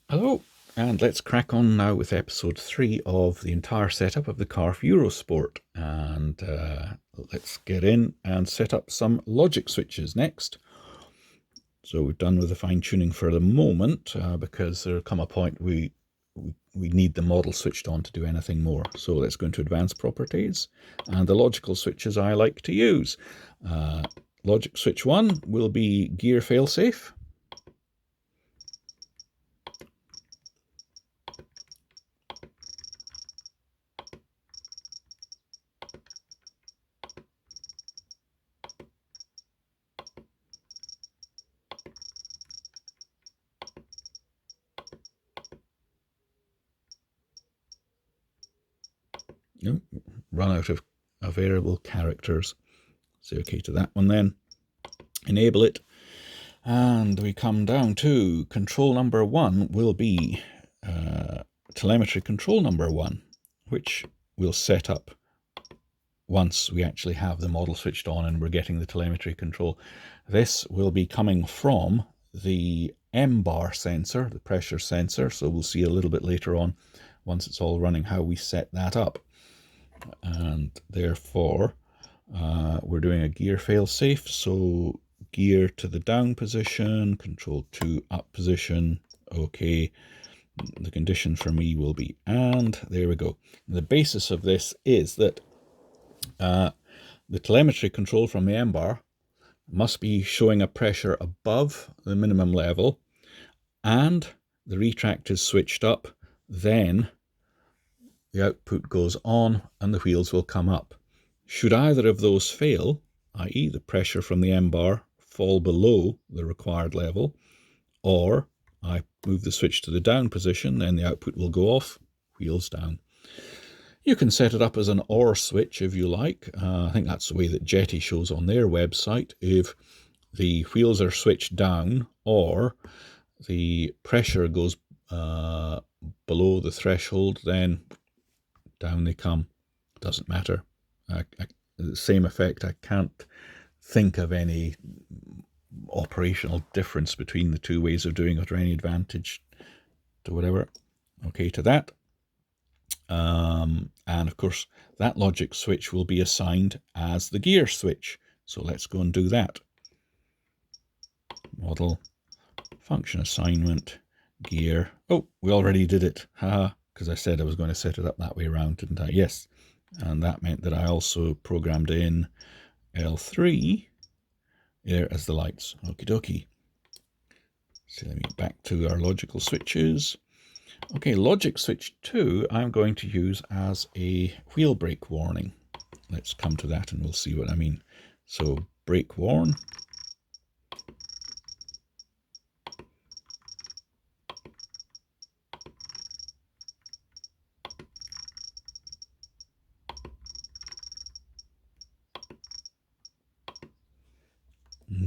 Hello, and let's crack on now with episode 3 of the entire setup of the CARF Eurosport. And let's get in and set up some logic switches next. So we've done with the fine tuning for the moment because there'll come a point we need the model switched on to do anything more. So let's go into advanced properties and the logical switches I like to use. Logic switch 1 will be gear failsafe. Nope, run out of variable characters. Say OK to that one then. Enable it. And we come down to control number 1 will be telemetry control number 1, which we'll set up once we actually have the model switched on and we're getting the telemetry control. This will be coming from the M-bar sensor, the pressure sensor, so we'll see a little bit later on, once it's all running, how we set that up. And therefore we're doing a gear fail-safe, so gear to the down position, control to up position, OK. The condition for me will be and. There we go. The basis of this is that the telemetry control from the M-bar must be showing a pressure above the minimum level and the retract is switched up, then the output goes on and the wheels will come up. Should either of those fail, i.e. the pressure from the M-bar fall below the required level, or I move the switch to the down position, then the output will go off, wheels down. You can set it up as an OR switch if you like. I think that's the way that Jeti shows on their website. If the wheels are switched down or the pressure goes below the threshold, then down they come. Doesn't matter. The same effect. I can't think of any operational difference between the two ways of doing it or any advantage to whatever. OK to that. And of course that logic switch will be assigned as the gear switch. So let's go and do that. Model, function assignment, gear. Oh, we already did it. Haha, because I said I was going to set it up that way around, didn't I? Yes. And that meant that I also programmed in L3 there as the lights. Okie dokie. So let me get back to our logical switches. Okay, logic switch 2 I'm going to use as a wheel brake warning. Let's come to that and we'll see what I mean. So brake warn.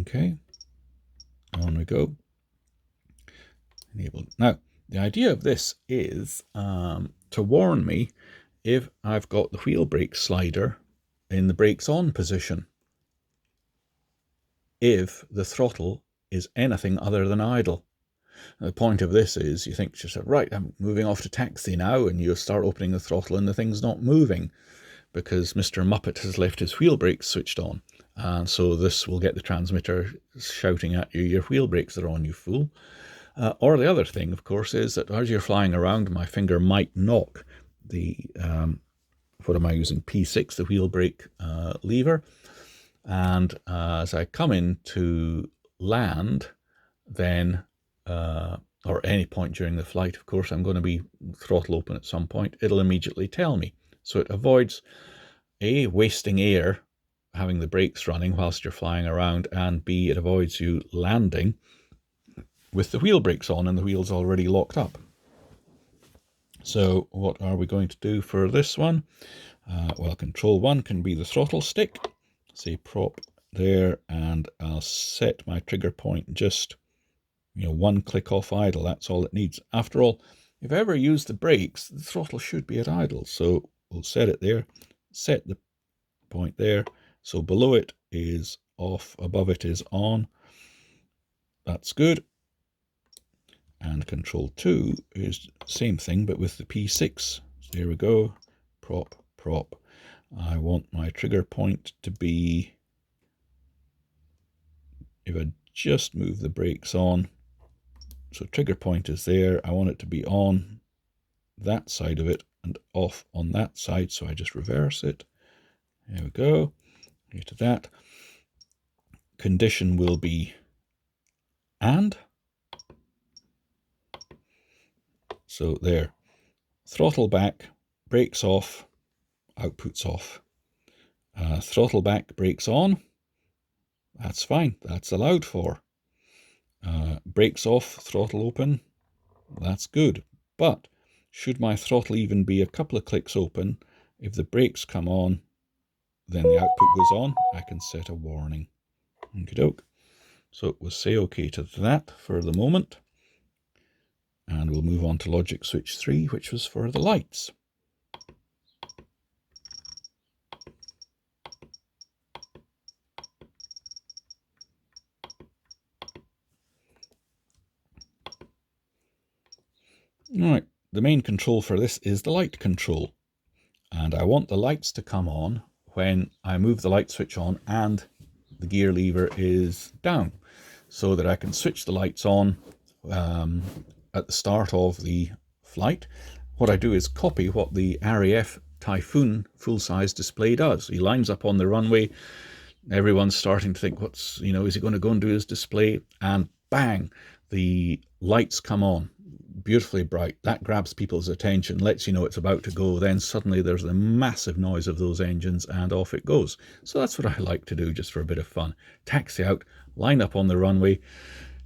Okay, on we go. Enable. Now, the idea of this is to warn me if I've got the wheel brake slider in the brakes on position, if the throttle is anything other than idle. The point of this is you think to yourself, right, I'm moving off to taxi now, and you start opening the throttle and the thing's not moving because Mr. Muppet has left his wheel brakes switched on. And so this will get the transmitter shouting at you, your wheel brakes are on, you fool. Or the other thing, of course, is that as you're flying around, my finger might knock the, what am I using, P6, the wheel brake lever. And as I come in to land, then, or any point during the flight, of course, I'm going to be throttle open at some point, it'll immediately tell me. So it avoids, A, wasting air, having the brakes running whilst you're flying around, and B, it avoids you landing with the wheel brakes on and the wheels already locked up. So what are we going to do for this one? Well, control 1 can be the throttle stick. Say prop there, and I'll set my trigger point just, one click off idle. That's all it needs. After all, if I ever use the brakes, the throttle should be at idle. So we'll set it there, set the point there. So below it is off, above it is on. That's good. And Control 2 is same thing, but with the P6. So here we go, prop, prop. I want my trigger point to be, if I just move the brakes on, so trigger point is there, I want it to be on that side of it and off on that side, so I just reverse it. There we go, here to that. Condition will be and. So there, throttle back, brakes off, output's off. Throttle back, brakes on, that's fine, that's allowed for. Brakes off, throttle open, that's good. But should my throttle even be a couple of clicks open, if the brakes come on, then the output goes on, I can set a warning. Okie doke. So we'll say OK to that for the moment. And we'll move on to logic switch 3, which was for the lights. Right, the main control for this is the light control. And I want the lights to come on when I move the light switch on and the gear lever is down, so that I can switch the lights on at the start of the flight. What I do is copy what the RAF Typhoon full-size display does. He lines up on the runway, everyone's starting to think, is he going to go and do his display? And bang, the lights come on, beautifully bright. That grabs people's attention, lets you know it's about to go. Then suddenly there's the massive noise of those engines and off it goes. So that's what I like to do, just for a bit of fun. Taxi out, line up on the runway,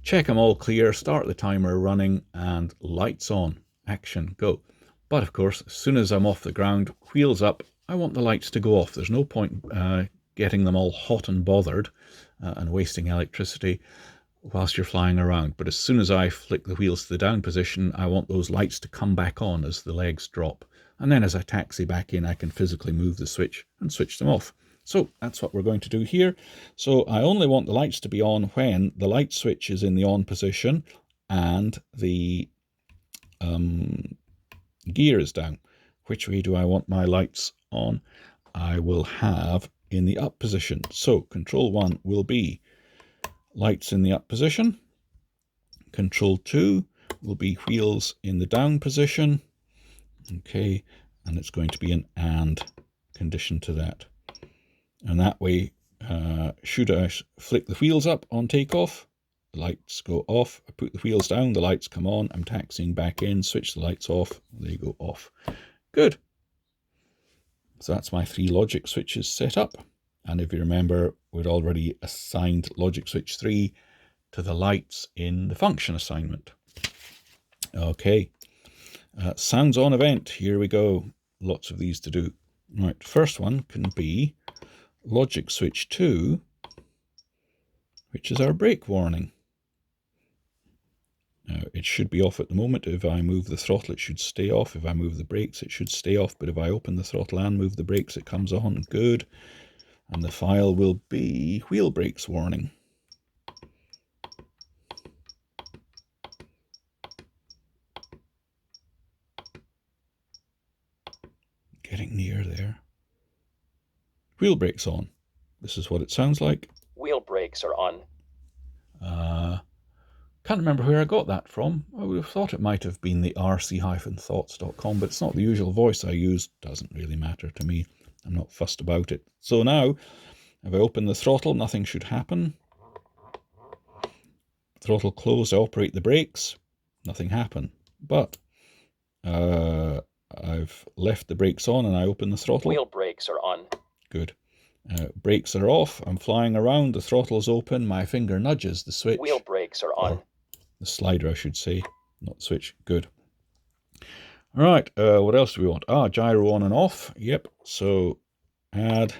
check them all clear, start the timer running, and lights on, action, go. But of course, as soon as I'm off the ground, wheels up, I want the lights to go off. There's no point getting them all hot and bothered and wasting electricity whilst you're flying around. But as soon as I flick the wheels to the down position, I want those lights to come back on as the legs drop. And then as I taxi back in, I can physically move the switch and switch them off. So that's what we're going to do here. So I only want the lights to be on when the light switch is in the on position and the gear is down. Which way do I want my lights on? I will have in the up position. So Control 1 will be lights in the up position. Control 2 will be wheels in the down position. Okay, and it's going to be an and condition to that. And that way, should I flick the wheels up on takeoff, the lights go off. I put the wheels down, the lights come on. I'm taxiing back in, switch the lights off, they go off. Good. So that's my 3 logic switches set up. And if you remember, we'd already assigned logic switch 3 to the lights in the function assignment. Okay, sounds on event, here we go. Lots of these to do. Right, first one can be logic switch 2, which is our brake warning. Now, it should be off at the moment. If I move the throttle, it should stay off. If I move the brakes, it should stay off. But if I open the throttle and move the brakes, it comes on. Good. And the file will be wheel brakes warning. Getting near there. Wheel brakes on. This is what it sounds like. Wheel brakes are on. Can't remember where I got that from. I would have thought it might have been the rc-thoughts.com, but it's not the usual voice I use. Doesn't really matter to me. I'm not fussed about it. So now, if I open the throttle, nothing should happen. Throttle closed, I operate the brakes. Nothing happened. But I've left the brakes on and I open the throttle. Wheel brakes are on. Good. Brakes are off. I'm flying around. The throttle's open. My finger nudges the switch. Wheel brakes are on. The slider, I should say, not the switch. Good. All right. What else do we want? Gyro on and off. Yep. So add.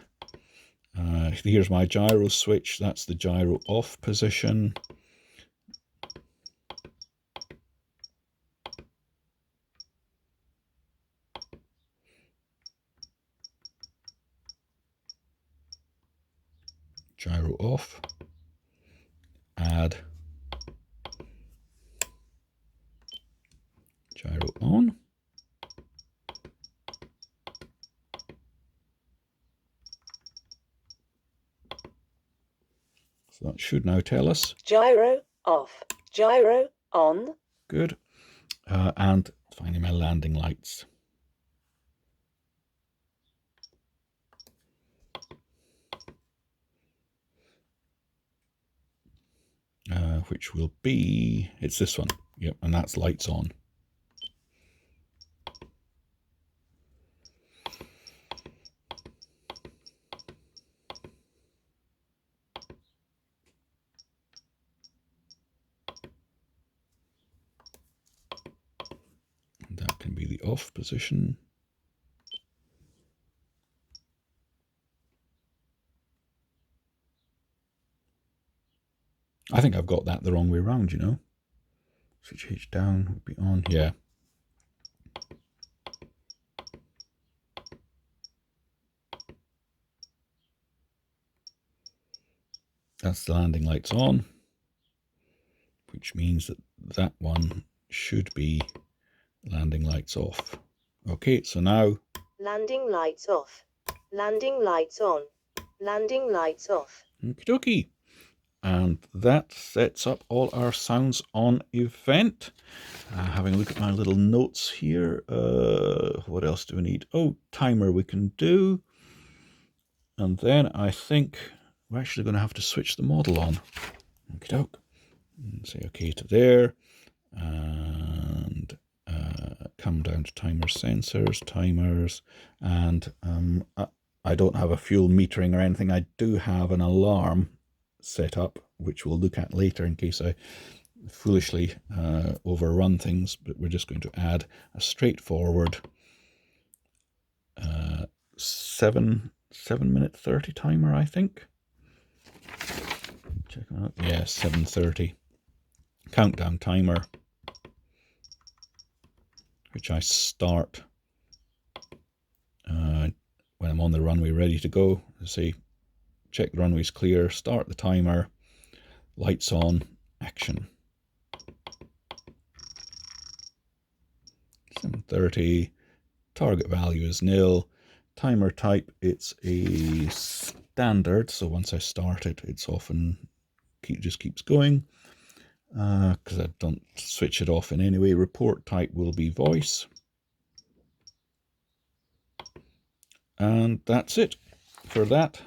Here's my gyro switch. That's the gyro off position. Gyro off. Add Gyro on. So that should now tell us. Gyro off. Gyro on. Good. And finding my landing lights. Which will be, it's this one. Yep, and that's lights on. And that can be the off position. I think I've got that the wrong way around, you know. Switch H down would be on, yeah. That's the landing lights on, which means that that one should be landing lights off. Okay, so now... Landing lights off. Landing lights on. Landing lights off. Okie dokie. And that sets up all our sounds on event. Having a look at my little notes here. What else do we need? Oh, timer we can do. And then I think we're actually going to have to switch the model on. Okie doke. And say okay to there. And come down to timer sensors, timers. And I don't have a fuel metering or anything. I do have an alarm set up, which we'll look at later in case I foolishly overrun things, but we're just going to add a straightforward 7-minute 30 timer, I think. Check it out. Yeah, 7:30 countdown timer, which I start when I'm on the runway ready to go. Say check the runway's clear, start the timer, lights on, action. 7:30, target value is 0, timer type, it's a standard, so once I start it, it's often just keeps going, because I don't switch it off in any way. Report type will be voice. And that's it for that.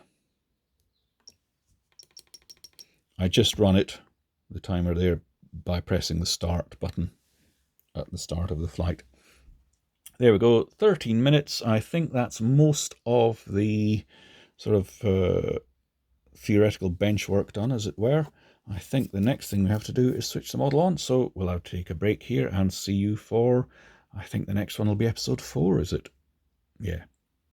I just run it, the timer there, by pressing the start button at the start of the flight. There we go, 13 minutes. I think that's most of the sort of theoretical bench work done, as it were. I think the next thing we have to do is switch the model on. So we'll have to take a break here and see you for, I think the next one will be episode 4, is it? Yeah.